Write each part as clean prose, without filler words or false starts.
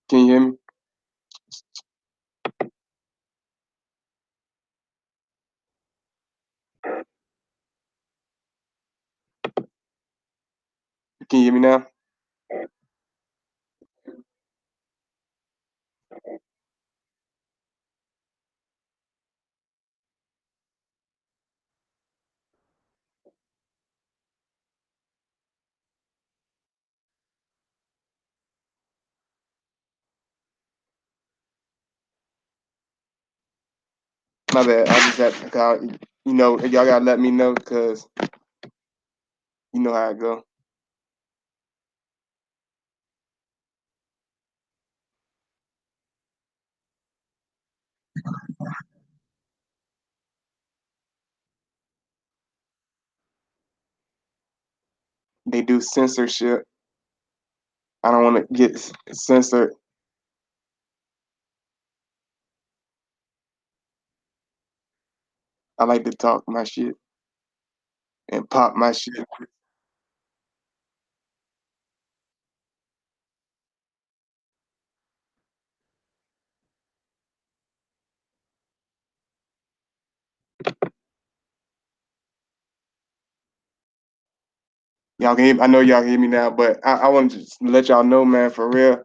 Can you hear me? Can you hear me now? My bad. I just had to call. Y'all gotta let me know because you know how it go. They do censorship. I don't want to get censored. I like to talk my shit and pop my shit. Y'all can hear, I know y'all can hear me now, but I want to just let y'all know, man, for real.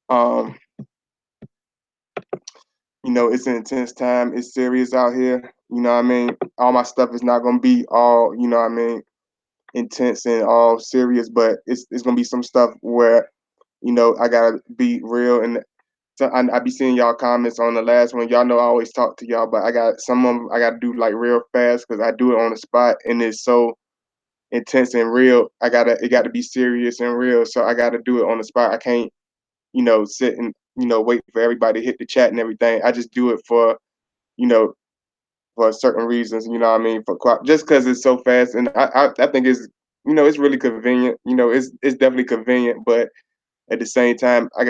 Um, it's an intense time. It's serious out here. You know what I mean? All my stuff is not gonna be all, you know what I mean, intense and all serious, but it's gonna be some stuff where, I gotta be real. And so I be seeing y'all comments on the last one. Y'all know I always talk to y'all, but I got some of them I gotta do like real fast because I do it on the spot and it's so intense and real. It got to be serious and real. So I gotta do it on the spot. I can't, sit and wait for everybody to hit the chat and everything. I just do it you know, for certain reasons. You know what I mean? Just because it's so fast, and I think it's really convenient. It's definitely convenient, but at the same time, I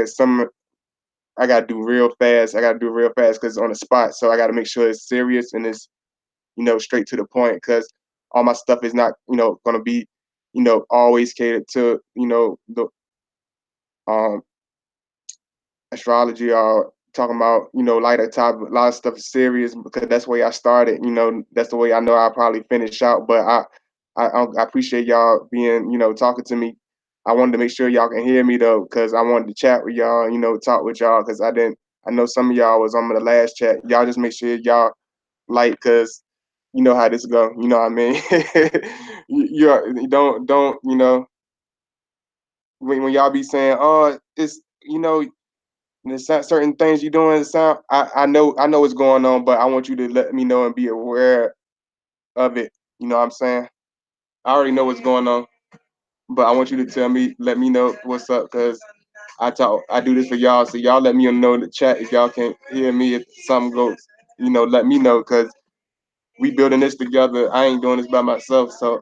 gotta do real fast. I gotta do real fast because it's on the spot. So I gotta make sure it's serious and it's straight to the point because all my stuff is not gonna be always catered to the um astrology or talking about lighter topic. A lot of stuff is serious because that's the way I started. That's the way I know I'll probably finish out. But I appreciate y'all being talking to me. I wanted to make sure y'all can hear me though because I wanted to chat with y'all. Talk with y'all because I didn't. I know some of y'all was on the last chat. Y'all just make sure y'all like because you know how this go. You know what I mean? You don't when y'all be saying, oh, it's there's certain things you're doing. Sound I know what's going on, but I want you to let me know and be aware of it. You know what I'm saying? I already know what's going on, but I want you to let me know what's up, cause I do this for y'all, so y'all let me know in the chat if y'all can't hear me. If something goes, let me know, cause we building this together. I ain't doing this by myself, so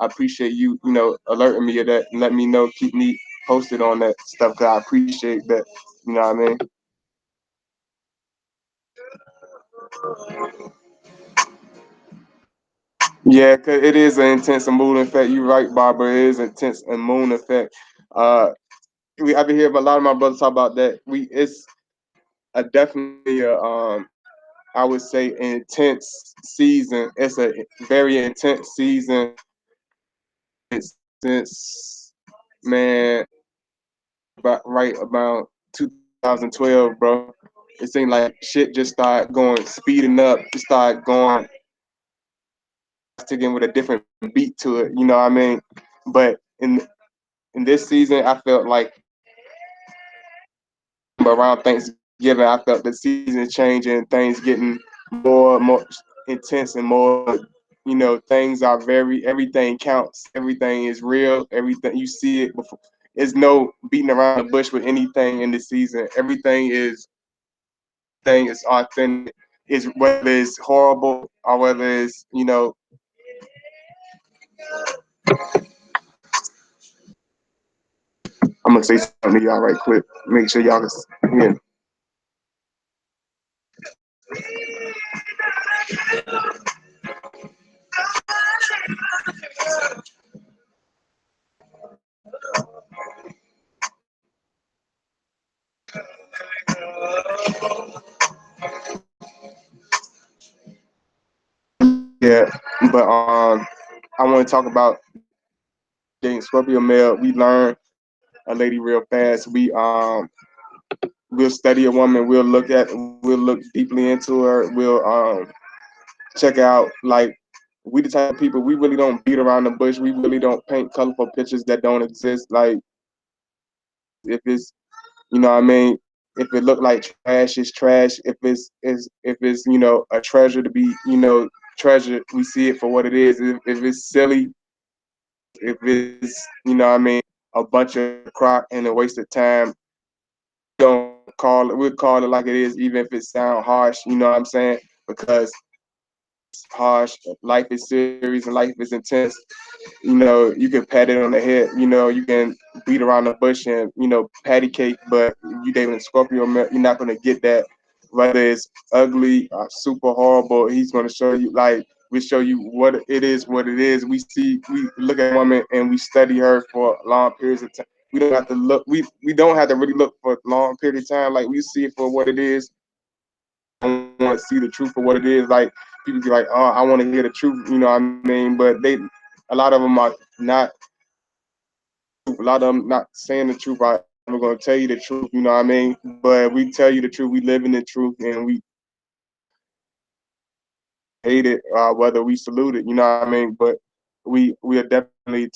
I appreciate you, alerting me of that and let me know, keep me posted on that stuff, cause I appreciate that. You know what I mean? Yeah, cause it is an intense and moon effect. You're right, Barbara. It is intense and moon effect. Uh, I've been hearing a lot of my brothers talk about that. It's a definitely I would say intense season. It's a very intense season. It's since man, about 2012, bro. It seemed like shit just started going speeding up. It started going sticking with a different beat to it. You know what I mean? But in this season, I felt like around Thanksgiving, I felt the season changing, things getting more intense and more. Things are everything counts. Everything is real. Everything you see it before. There's no beating around the bush with anything in this season. Everything is authentic. Is whether it's horrible or whether it's I'm gonna say something to y'all right quick. Make sure y'all can hear. Yeah, but I want to talk about dating Scorpio male. We learn a lady real fast. We'll study a woman. We'll look deeply into her. We'll check out like we the type of people we really don't beat around the bush. We really don't paint colorful pictures that don't exist. Like if it's what I mean, if it look like trash, it's trash. If it's a treasure to be treasure, we see it for what it is. If it's silly, if it's what I mean, a bunch of crock and a waste of time, don't call it. We'll call it like it is, even if it sound harsh. You know what I'm saying? Because harsh. Life is serious and life is intense. You can pat it on the head. You can beat around the bush and patty cake. But you dating a Scorpio, you're not gonna get that. Whether it's ugly, or super horrible, he's gonna show you like we show you what it is. What it is. We look at a woman and we study her for long periods of time. We don't have to look. We don't have to really look for a long period of time. Like we see it for what it is. I want to see the truth for what it is. Like people be like, "Oh, I want to hear the truth." You know what I mean? But a lot of them are not. A lot of them not saying the truth. I'm gonna tell you the truth. You know what I mean? But we tell you the truth. We live in the truth, and we hate it, whether we salute it. You know what I mean? But we are definitely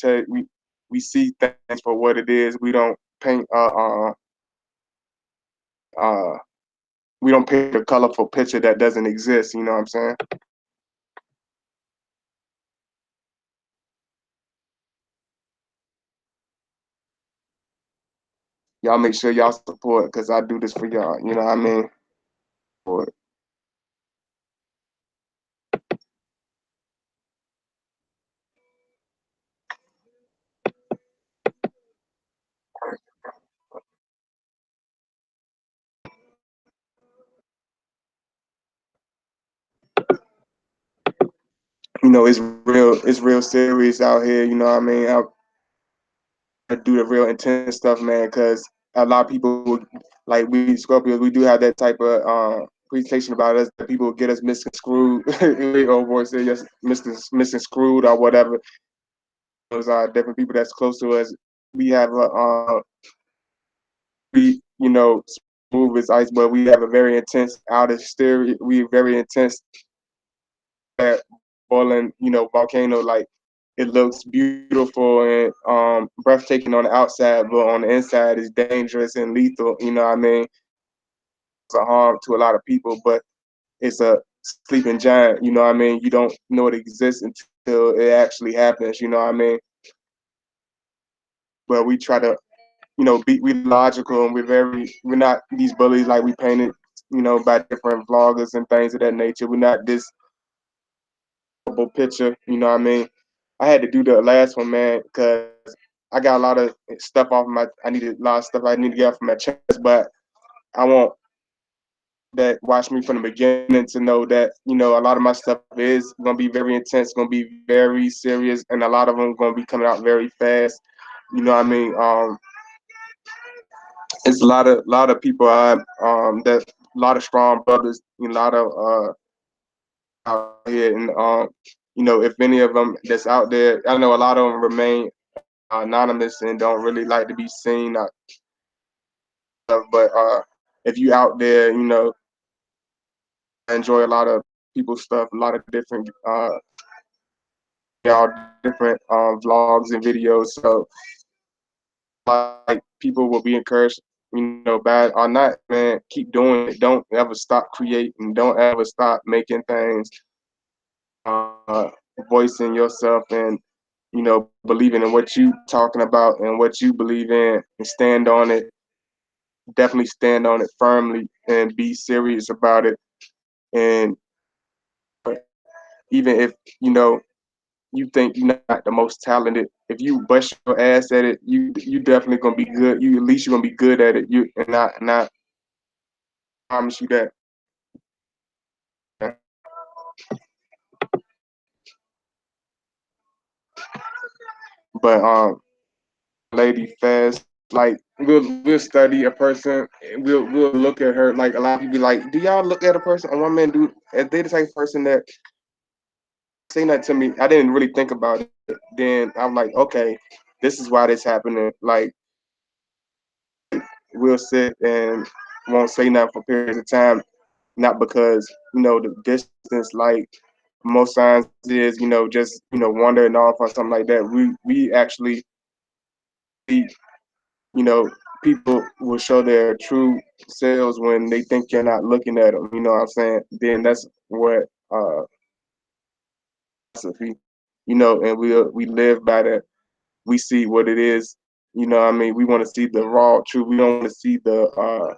we see things for what it is. We don't paint uh we don't paint a colorful picture that doesn't exist. You know what I'm saying? Y'all make sure y'all support because I do this for y'all. You know what I mean? For it's real serious out here. You know what I mean? I do the real intense stuff, man, because a lot of people, like we Scorpios, we do have that type of presentation about us that people get us misconstrued, or voice say yes, misconstrued or whatever. Those are different people that's close to us. We have smooth as ice, but we have a very intense outer stereo. We very intense that boiling, volcano. Like it looks beautiful and breathtaking on the outside, but on the inside is dangerous and lethal. You know what I mean? It's a harm to a lot of people, but it's a sleeping giant. You know what I mean? You don't know it exists until it actually happens. You know what I mean? But we try to, we logical and we're not these bullies like we painted, by different vloggers and things of that nature. We're not this picture. You know what I mean? I had to do the last one, man, because I got a lot of stuff off my. I needed a lot of stuff I need to get off my chest, but I want that watch me from the beginning to know that a lot of my stuff is gonna be very intense, gonna be very serious, and a lot of them gonna be coming out very fast. You know what I mean? It's a lot of people that a lot of strong brothers, a lot of out here, and if any of them that's out there, I know a lot of them remain anonymous and don't really like to be seen. But if you out there, I enjoy a lot of people's stuff, a lot of different, different vlogs and videos. So like people will be encouraged, bad or not, man, keep doing it. Don't ever stop creating. Don't ever stop making things, uh, voicing yourself and believing in what you talking about and what you believe in and stand on it. Definitely stand on it firmly and be serious about it. And even if you think you're not the most talented, if you bust your ass at it, you definitely gonna be good. You at least you're gonna be good at it. You and not promise you that. But lady fast, like we'll study a person, and we'll look at her. Like a lot of people be like, do y'all look at a person? A woman do? If they the type of person that say that to me. I didn't really think about it. Then I'm like, okay, this is why this happening. Like we'll sit and won't say nothing for periods of time, not because the distance, like most signs is, just wandering off or something like that. We actually, you know, people will show their true selves when they think you're not looking at them. You know what I'm saying? Then that's what philosophy, and we live by that. We see what it is. You know what I mean? We want to see the raw truth. We don't want to see the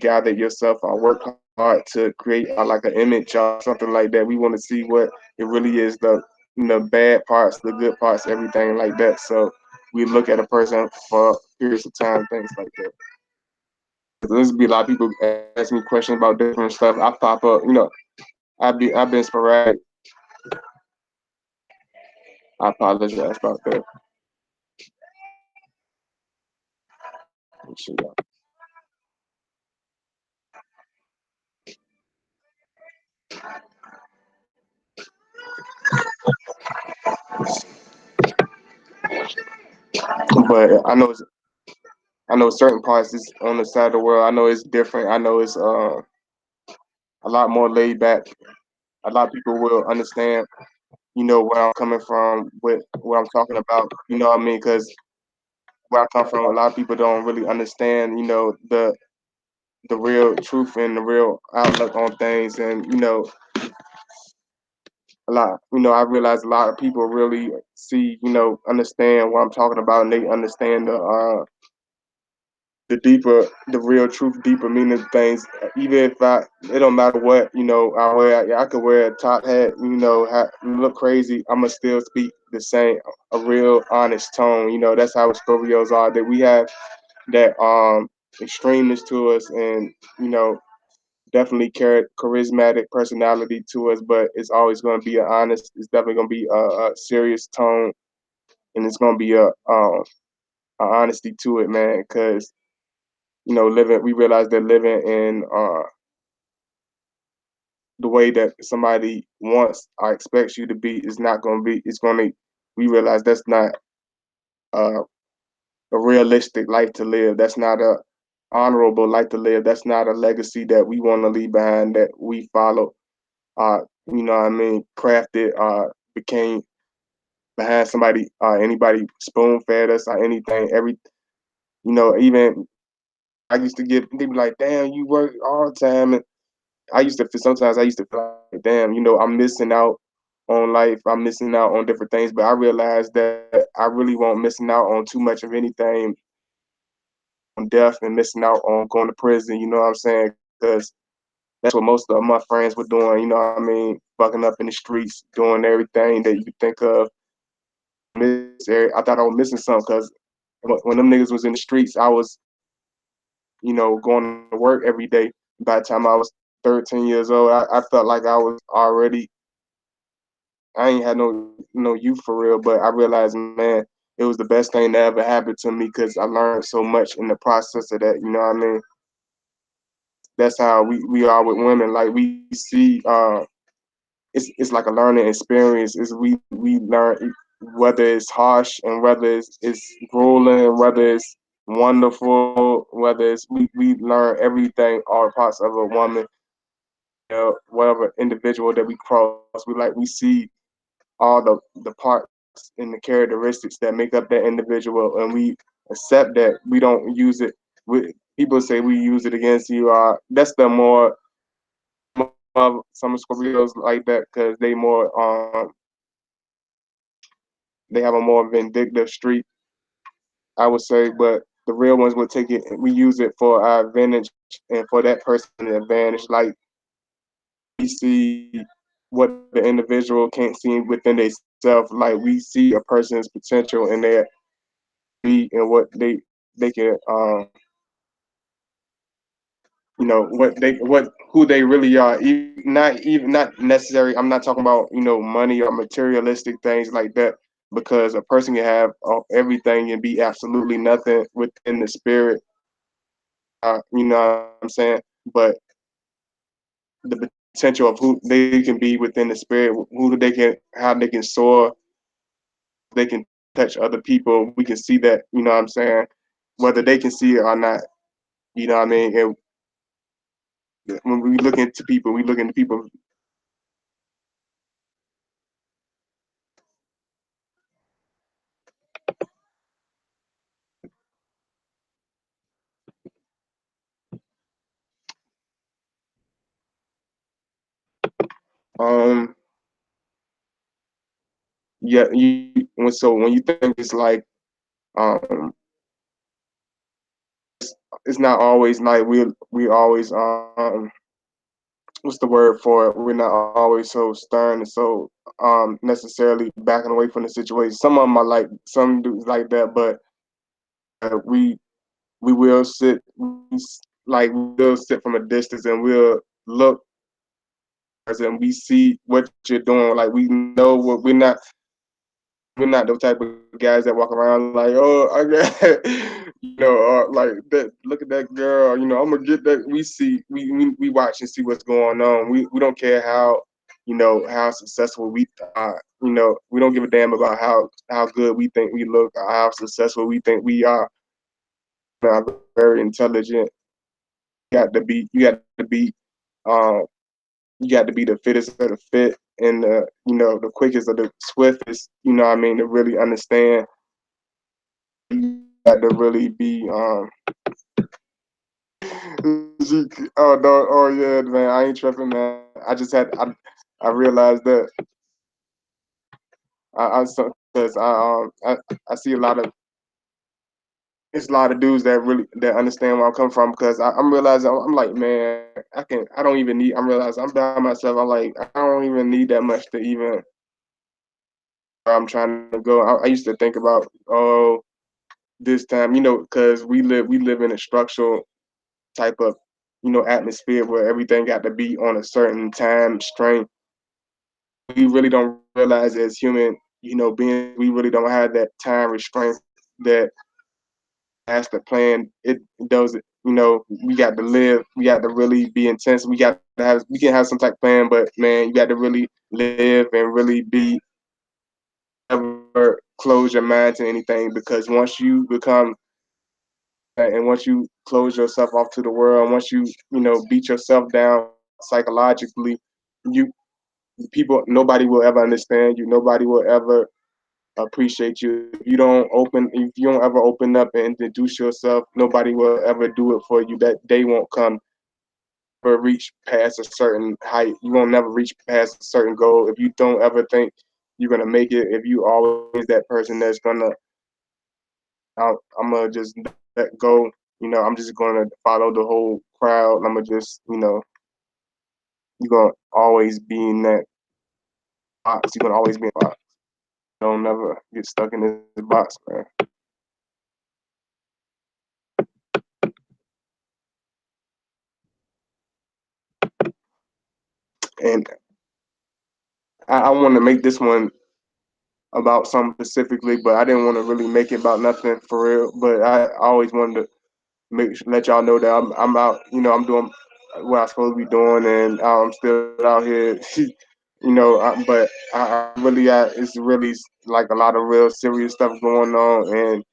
gather yourself or work hard to create like an image or something like that. We want to see what it really is, the bad parts, the good parts, everything like that. So we look at a person for periods of time, things like that. There's be a lot of people ask me questions about different stuff. I pop up, I've been sporadic. I apologize about that. But I know certain parts is on the side of the world. I know it's different. I know it's a lot more laid back. A lot of people will understand, where I'm coming from, with what I'm talking about. You know what I mean? Because where I come from, a lot of people don't really understand, the real truth and the real outlook on things. And I realize a lot of people really see, understand what I'm talking about, and they understand the real truth, deeper meaning of things. Even if it don't matter what, I wear. I could wear a top hat, look crazy. I'ma still speak the same, a real honest tone. That's how Scorpios are. That we have that extremeness to us, and definitely charismatic personality to us. But it's always going to be an honest. It's definitely going to be a serious tone, and it's going to be a honesty to it, man. Because living, we realize that living in the way that somebody wants or expects you to be is not going to be. It's going to. We realize that's not uh, a realistic life to live. That's not a honorable life to live. That's not a legacy that we want to leave behind. That we follow. You know what I mean? Crafted. Became behind somebody. Anybody spoon fed us or anything. Even I used to get. They be like, "Damn, you work all the time." And sometimes I used to feel like, damn, I'm missing out on life. I'm missing out on different things. But I realized that I really won't missing out on too much of anything, on death and missing out on going to prison. You know what I'm saying? Because that's what most of my friends were doing. You know what I mean? Fucking up in the streets, doing everything that you could think of. I thought I was missing something because when them niggas was in the streets, I was, going to work every day. By the time I was 13 years old, I felt like I was already. I ain't had no youth for real, but I realized, man, it was the best thing that ever happened to me because I learned so much in the process of that. You know what I mean? That's how we are with women. Like we see, it's like a learning experience. Is we learn whether it's harsh and whether it's grueling, whether it's wonderful, whether we learn everything, all parts of a woman, whatever individual that we cross. We see all the parts and the characteristics that make up that individual, and we accept that. We don't use it. People say we use it against you. That's the more of some Scorpios like that because they have a more vindictive streak, I would say. But the real ones would take it. We use it for our advantage and for that person's advantage. Like we see what the individual can't see within themselves. Like we see a person's potential in their be and what they can what who they really are. Not necessary. I'm not talking about money or materialistic things like that, because a person can have everything and be absolutely nothing within the spirit. You know what I'm saying? But the potential of who they can be within the spirit, who they can, how they can soar, they can touch other people. We can see that, you know what I'm saying, whether they can see it or not. You know what I mean? And when we look into people, we look into people. Um, yeah, when you think it's like, um, it's not always like we always what's the word for it? We're not always so stern and so necessarily backing away from the situation. Some of them are like some dudes like that, but we will sit like we will sit from a distance and we'll look and we see what you're doing. Like we know what we're not the type of guys that walk around like, oh, I got, or like that. Look at that girl. I'm gonna get that. We see, we watch and see what's going on. We don't care how, how successful we are. We don't give a damn about how good we think we look or how successful we think we are. Not very intelligent. You got to be, um, you got to be the fittest of the fit and the quickest of the swiftest. You know what I mean, to really understand. You got to really be oh no, oh yeah, man, I ain't tripping, man. I realized that because I see a lot of it's a lot of dudes that really that understand where I'm coming from because I'm realizing I'm like, man, I don't even need. I'm realizing I'm by myself. I'm like, I don't even need that much to even where I'm trying to go. I used to think about, oh, this time, because we live in a structural type of, atmosphere where everything got to be on a certain time strain. We really don't realize as human, beings, we really don't have that time restraint that has to plan. It does it. We got to live. We got to really be intense. We can have some type of plan, but man, you got to really live and really be never close your mind to anything because once you become and once you close yourself off to the world, once you beat yourself down psychologically, you people nobody will ever understand you. Nobody will ever appreciate you. If you don't ever open up and introduce yourself, nobody will ever do it for you. That day won't come or reach past a certain height. You won't never reach past a certain goal if you don't ever think you're gonna make it. If you always that person that's gonna I'm gonna just let go. I'm just gonna follow the whole crowd. I'm gonna just, you're gonna always be in that box. You're gonna always be in a box. Don't never get stuck in this box, man. And I want to make this one about something specifically, but I didn't want to really make it about nothing for real. But I always wanted to let y'all know that I'm out. I'm doing what I'm supposed to be doing, and I'm still out here. But I really, it's really like a lot of real serious stuff going on, and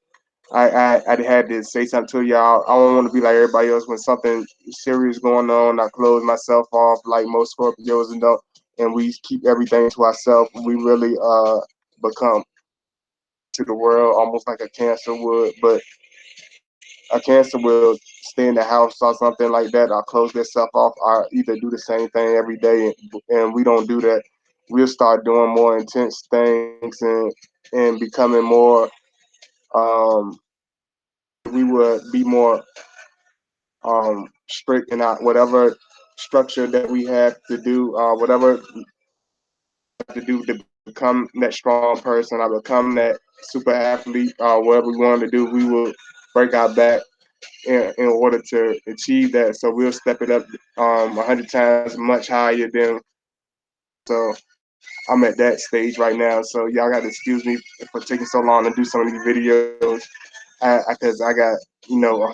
I had to say something to y'all. I don't want to be like everybody else when something serious going on. I close myself off like most Scorpios and we keep everything to ourselves. We really become to the world almost like a cancer would, but a cancer will stay in the house or something like that, or close themselves off, or either do the same thing every day, and we don't do that. We'll start doing more intense things and becoming more. Um, we would be more strict in our whatever structure that we have to do, whatever to do to become that strong person or become that super athlete, whatever we want to do, we will break our back in order to achieve that. So we'll step it up 100 times much higher than. So I'm at that stage right now. So y'all got to excuse me for taking so long to do some of these videos because I got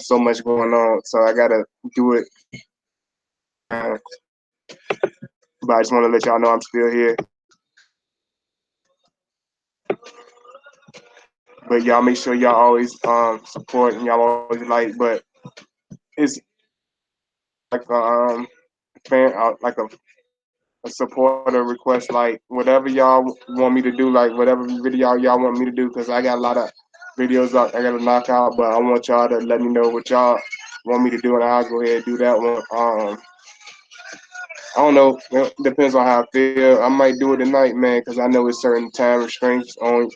so much going on. So I gotta do it. Uh, But I just want to let y'all know I'm still here. But y'all make sure y'all always support and y'all always like. But it's like fan like a supporter request, like whatever y'all want me to do, like whatever video y'all want me to do, because I got a lot of videos out I gotta knock out, but I want y'all to let me know what y'all want me to do, and I'll go ahead and do that one. I don't know. It depends on how I feel. I might do it tonight, man, because I know it's certain time restraints on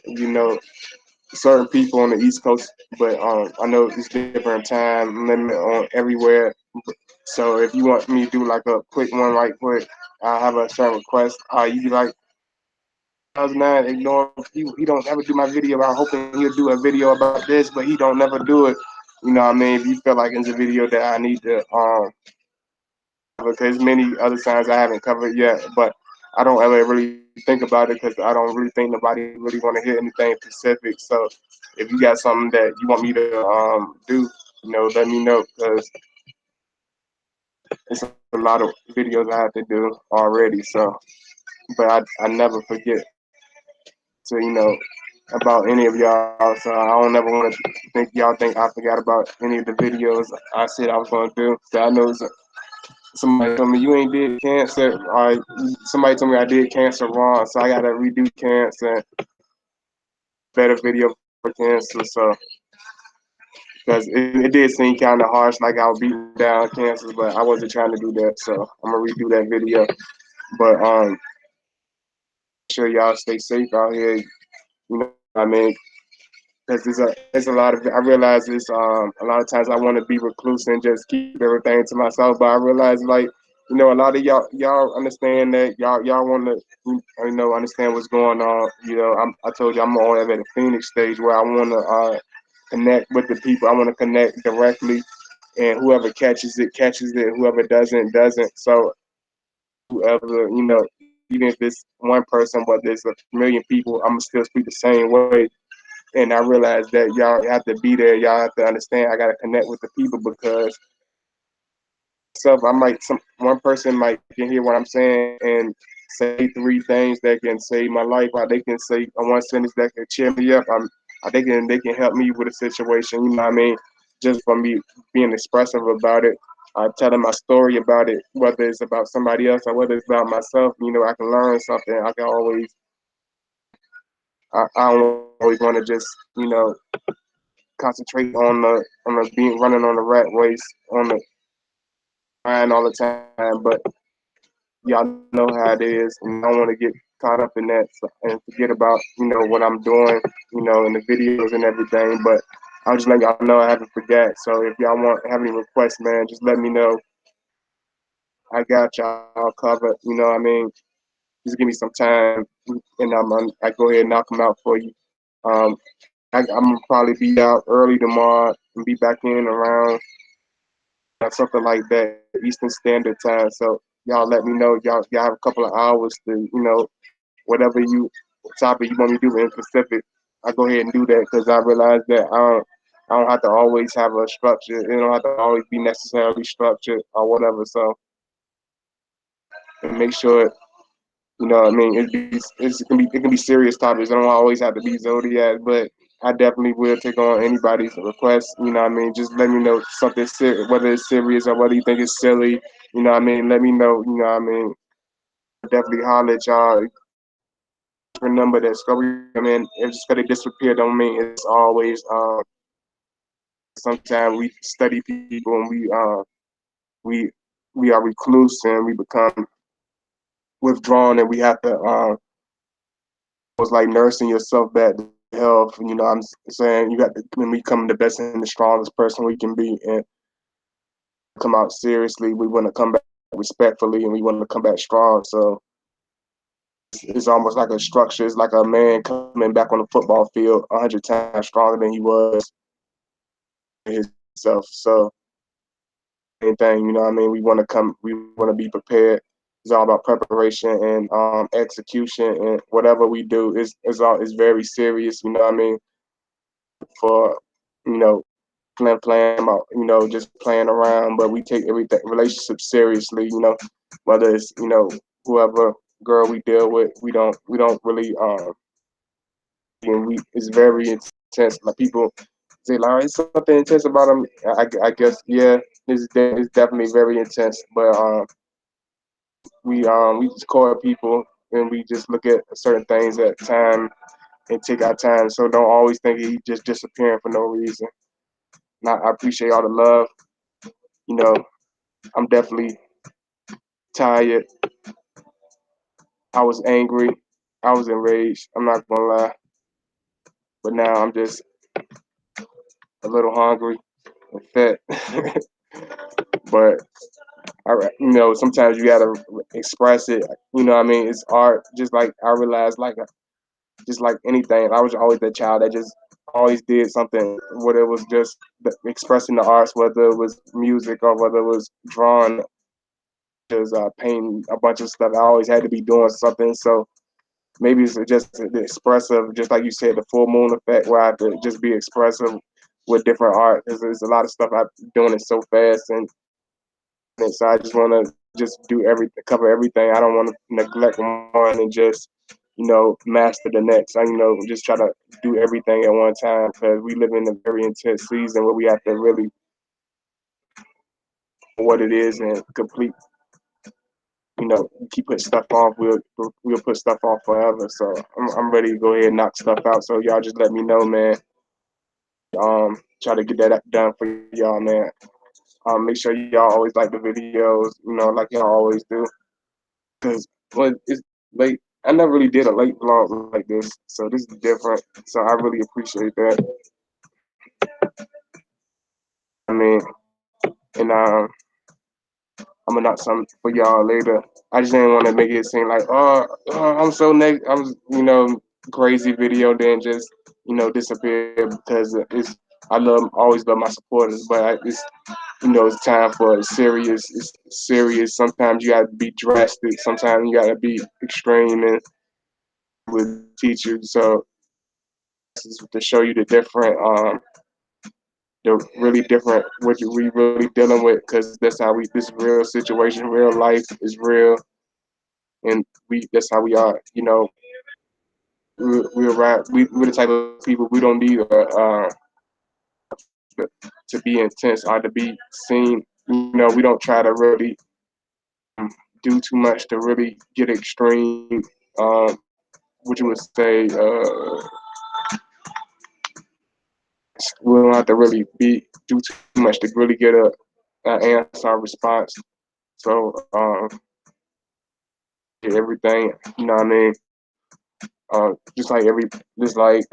certain people on the East Coast, but I know it's different time limit on everywhere. So if you want me to do like a quick one right quick, I have a certain request. You be like 2009, ignore he don't ever do my video. I'm hoping he'll do a video about this, but he don't never do it. You know what I mean? If you feel like it's a video that I need to because many other signs I haven't covered yet, but I don't ever really think about it because I don't really think nobody really want to hear anything specific. So if you got something that you want me to do, let me know because it's a lot of videos I have to do already. So, but I never forget to about any of y'all. So I don't ever want to think y'all think I forgot about any of the videos I said I was gonna do. So I know somebody told me you ain't did cancer. Somebody told me I did cancer wrong, so I gotta redo cancer, better video for cancer. So because it did seem kind of harsh, like I was beating down cancers, but I wasn't trying to do that. So I'm gonna redo that video. But sure y'all stay safe out here. You know what I mean? Because there's a lot of I realize it's a lot of times I want to be recluse and just keep everything to myself, but I realize like a lot of y'all understand that y'all want to understand what's going on. I told you I'm all at the Phoenix stage where I want to connect with the people. I want to connect directly, and whoever catches it. Whoever doesn't. So whoever even if it's one person, but there's a million people, I'm gonna still speak the same way. And I realize that y'all have to be there. Y'all have to understand. I gotta connect with the people because I might some one person might can hear what I'm saying and say three things that can save my life. Or they can say one sentence that can cheer me up. They can help me with a situation. You know what I mean? Just for me being expressive about it. Telling my story about it, whether it's about somebody else or whether it's about myself. I can learn something. I can always. I don't always want to just concentrate on the being running on the rat race on the grind all the time, but y'all know how it is, and I don't want to get caught up in that and forget about what I'm doing, in the videos and everything. But I'll just let y'all know I haven't forgot. So if y'all have any requests, man, just let me know. I got y'all covered. You know what I mean? Just give me some time, and I go ahead and knock them out for you. Um, I'm gonna probably be out early tomorrow and be back in around something like that, Eastern Standard Time. So y'all let me know. Y'all have a couple of hours to whatever topic you want me to do in Pacific. I go ahead and do that because I realize that I don't have to always have a structure. It don't have to always be necessarily structured or whatever. So and make sure what I mean. It can be serious topics. It don't always have to be zodiac, but I definitely will take on anybody's request. You know what I mean? Just let me know something serious, whether it's serious or whether you think it's silly. You know what I mean? Let me know. You know what I mean? Definitely holler at y'all. Remember that Scorpio Man, it's just because they disappear don't mean it's always. Sometimes we study people and we we are recluse and we become withdrawn and we have to was like nursing yourself back to health. I'm saying you got to become the best and the strongest person we can be and come out seriously. We want to come back respectfully and we want to come back strong. So it's almost like a structure. It's like a man coming back on the football field 100 times stronger than he was himself. So same thing, you know what I mean? We want to be prepared. It's all about preparation and execution and whatever we do is very serious, you know what I mean? For you know playing about just playing around, but we take everything relationship seriously. Whether it's whoever girl we deal with. We don't really and we it's very intense. Like people say, like, it's something intense about them. I guess yeah, it's definitely very intense. But we just call people and we just look at certain things at time and take our time. So don't always think he just disappearing for no reason. I appreciate all the love. You know, I'm definitely tired. I was angry. I was enraged. I'm not gonna lie. But now I'm just a little hungry and fat. But sometimes you gotta express it. You know what I mean? It's art. Just like I realized, like just like anything, I was always that child that just always did something. Whether it was just expressing the arts, whether it was music or whether it was drawing, just painting a bunch of stuff. I always had to be doing something. So maybe it's just the expressive, just like you said, the full moon effect, where I have to just be expressive with different art. There's a lot of stuff I'm doing it so fast, and so I just want to just do everything, cover everything. I don't want to neglect one and just master the next. I just try to do everything at one time because we live in a very intense season where we have to really know what it is and complete. Keep putting stuff off. We'll put stuff off forever. So I'm ready to go ahead and knock stuff out. So y'all just let me know, man. Try to get that done for y'all, man. Make sure y'all always like the videos, like y'all always do. Cause when it's late, I never really did a late vlog like this, so this is different. So I really appreciate that. I mean, and I'm gonna knock something for y'all later. I just didn't want to make it seem like, I'm so I'm crazy video, then just disappear because I always love my supporters, but it's time for serious. It's serious. Sometimes you gotta be drastic. Sometimes you gotta be extreme and with teachers. So this is to show you the really different what we really dealing with, because that's how we this real situation, real life is real, and that's how we are. We're right. We're the type of people we don't need to be intense or to be seen. We don't try to really do too much to really get extreme. What you would say, we don't have to really do too much to really get an answer response. So everything, you know what I mean? Just like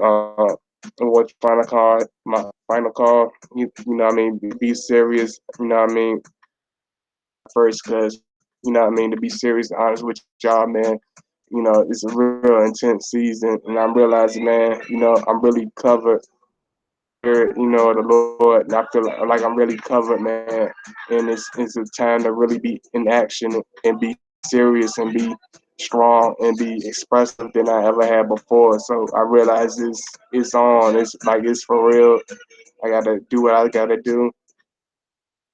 what final call, my final call, you know what I mean? Be serious, you know what I mean? First, because you know what I mean, to be serious and honest with y'all, man. It's a real intense season, and I'm realizing, man, I'm really covered here, the Lord, and I feel like I'm really covered, man. And it's a time to really be in action and be serious and be strong and be expressive than I ever had before. So I realize it's on. It's like it's for real. I gotta do what I gotta do.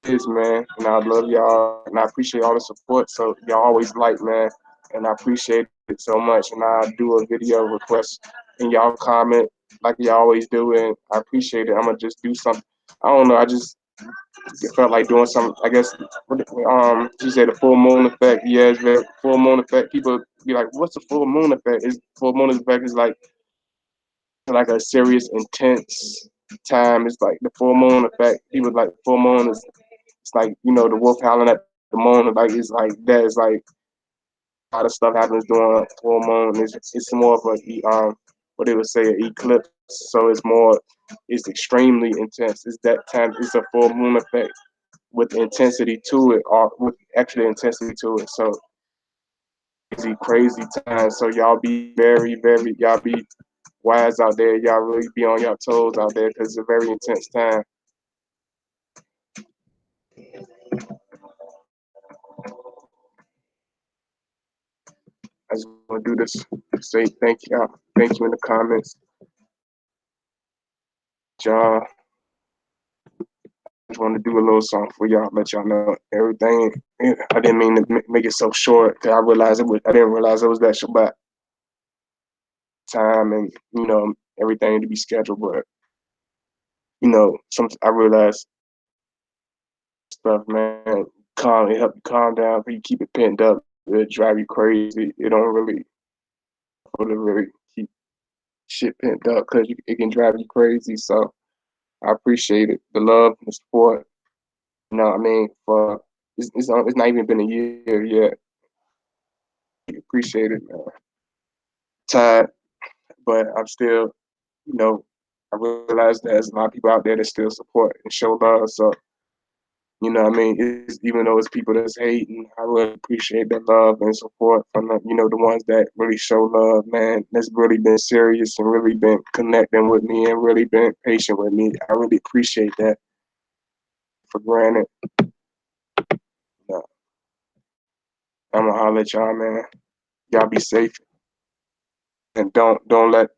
Is man, and I love y'all, and I appreciate all the support. So y'all always like, man, and I appreciate it so much. And I do a video request, and y'all comment like y'all always do, and I appreciate it. I'm gonna just do something. I don't know. I just felt like doing something. I guess she said the full moon effect. Yeah, it's very full moon effect. People be like, "What's the full moon effect?" Is full moon effect is like a serious, intense time. It's like the full moon effect. People like full moon is it's like the wolf howling at the moon. Like it's like that. It's like a lot of stuff happens during full moon. It's more of what they would say an eclipse. So it's extremely intense. It's that time. It's a full moon effect with intensity to it, or with extra intensity to it. So crazy time. So y'all be y'all be wise out there. Y'all really be on your toes out there because it's a very intense time. I just want to do this. Say thank you. Thank you in the comments. Y'all want to do a little song for y'all, let y'all know everything. I didn't mean to make it so short because I realized it was. I didn't realize it was that short, but time and everything to be scheduled. But some I realized stuff, man, calm. It help you calm down. If you keep it pent up, it drive you crazy. It don't really, really keep shit pent up because it can drive you crazy. So I appreciate it, the love and the support. You know what I mean? For it's not even been a year yet. Appreciate it, man. Tired, but I'm still, you know, I realize there's a lot of people out there that still support and show love. So, what I mean? Even though it's people that's hating, I really appreciate the love and support from the ones that really show love, man. That's really been serious and really been connecting with me and really been patient with me. I really appreciate that for granted. Uh, I'm gonna holler at y'all, man. Y'all be safe and don't let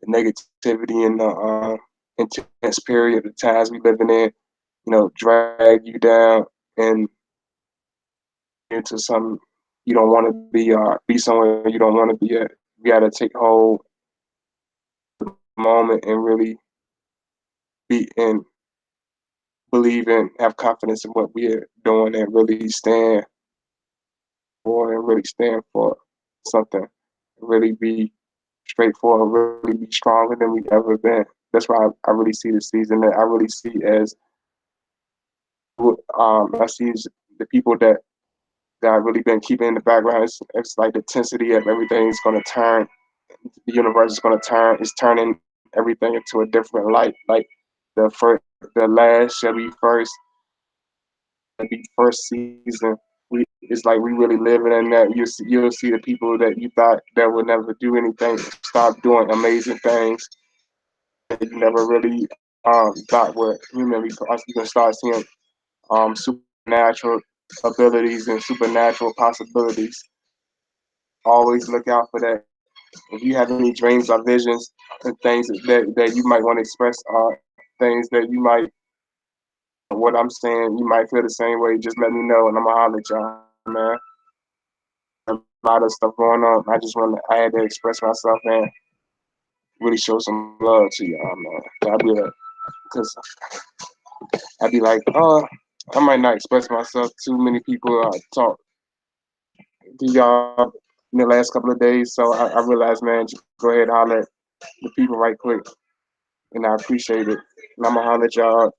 the negativity and the intense period of times we living in, drag you down and into some you don't want to be be somewhere you don't want to be at. You gotta take hold of the moment and really be and believe in, have confidence in what we're doing and really stand for and really stand for something. Really be straightforward, really be stronger than we've ever been. That's why I really see the season that I really see as I see as the people that I've really been keeping in the background. It's like the intensity of everything is going to turn. The universe is going to turn. It's turning everything into a different light. Like the last shall be first. The first season. It's like we really living in that. You'll see the people that you thought that would never do anything start doing amazing things that you never really thought would. You can start seeing supernatural abilities and supernatural possibilities. Always look out for that. If you have any dreams or visions and things that you might want to express, things that you might, what I'm saying, you might feel the same way. Just let me know, and I'm gonna holler at y'all, man. A lot of stuff going on. I had to express myself and really show some love to y'all, man. I'd be like, because I'd be like, I might not express myself. Too many people talk to y'all in the last couple of days, so I realized, man, just go ahead and holler at the people right quick, and I appreciate it. And I'm gonna holler at y'all.